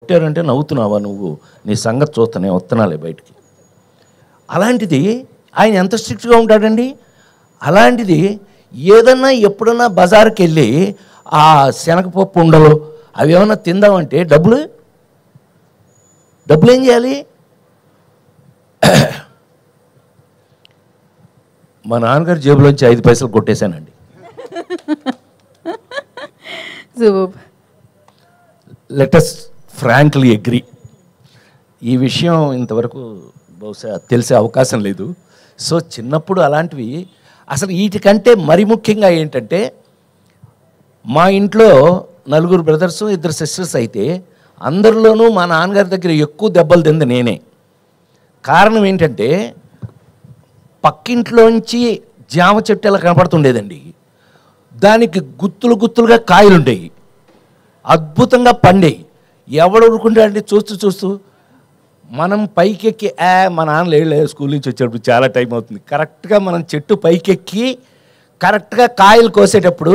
కొట్టారంటే నవ్వుతున్నావా నువ్వు? నీ సంగతి చూస్తానే వస్తున్నాలే బయటికి. అలాంటిది ఆయన ఎంత స్ట్రిక్ట్గా ఉంటాడండి. అలాంటిది ఏదన్నా ఎప్పుడన్నా బజార్కి వెళ్ళి ఆ శనగపప్పు ఉండలు అవి ఏమన్నా తిందామంటే డబ్బులు ఏం చేయాలి? మా నాన్నగారి జేబులోంచి 5 పైసలు కొట్టేశానండి. Let's frankly agree. ఈ విషయం ఇంతవరకు బహుశా తెలిసే అవకాశం లేదు. సో చిన్నప్పుడు అలాంటివి అసలు వీటికంటే మరి ముఖ్యంగా ఏంటంటే, మా ఇంట్లో 4 బ్రదర్సు 2 సిస్టర్స్ అయితే అందరిలోనూ మా నాన్నగారి దగ్గర ఎక్కువ దెబ్బలు తింది నేనే. కారణం ఏంటంటే, పక్కింట్లోంచి జామ చెట్టు ఎలా కనపడుతుండేదండి. దానికి గుత్తులుగా కాయలు ఉండేవి, అద్భుతంగా పండేవి. ఎవడు ఊరుకుంటాడండి చూస్తూ మనం పైకెక్కి మా నాన్న లేడు స్కూల్ నుంచి వచ్చేటప్పుడు చాలా టైం అవుతుంది. కరెక్ట్గా మనం చెట్టు పైకెక్కి కరెక్ట్గా కాయలు కోసేటప్పుడు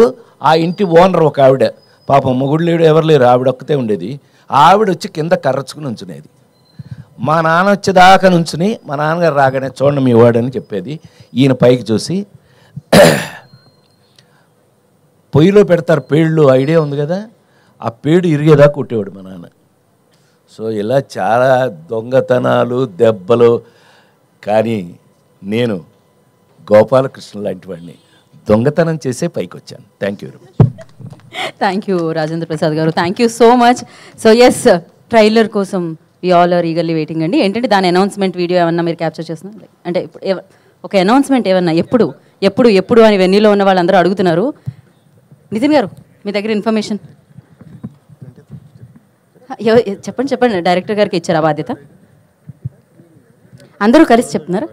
ఆ ఇంటి ఓనర్ ఒక ఆవిడ, పాపం మొగుడు లేడు ఎవరు లేరు, ఆవిడ ఒక్కతే ఉండేది. ఆవిడ వచ్చి కింద కర్రచ్చుకుని ఉంచునేది. మా నాన్న వచ్చేదాకా నుంచుని మా నాన్నగారు రాగానే చూడండి మీ వాడని చెప్పేది. ఈయన పైకి చూసి పొయ్యిలో పెడతారు పేళ్ళు, ఐడియా ఉంది కదా, ఆ పేడు ఇరిగేదాకా కొట్టేవాడు మా నాన్న. సో ఇలా చాలా దొంగతనాలు దెబ్బలు. కానీ నేను గోపాలకృష్ణ లాంటి వాడిని దొంగతనం చేసే పైకి వచ్చాను. Thank you very much. Thank you Rajendra Prasad గారు, thank you so much. So yes, trailer కోసం we all are eagerly waiting అండి. ఏంటంటే దాని అనౌన్స్మెంట్ వీడియో ఏమన్నా మీరు క్యాప్చర్ చేస్తున్నారు? అంటే ఒక అనౌన్స్మెంట్ ఏమన్నా ఎప్పుడు అని వెన్నీలో ఉన్న వాళ్ళందరూ అడుగుతున్నారు. నితిన్ గారు మీ దగ్గర ఇన్ఫర్మేషన్ చెప్పండి. డైరెక్టర్ గారికి ఇచ్చారు ఆ బాధ్యత. అందరూ కలిసి చెప్తున్నారా?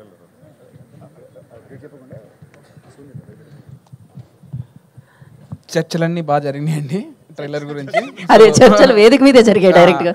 చర్చలన్నీ బాగా జరిగినాయండి ట్రైలర్ గురించి. అదే చర్చలు వేదిక మీదే జరిగాయి డైరెక్ట్గా.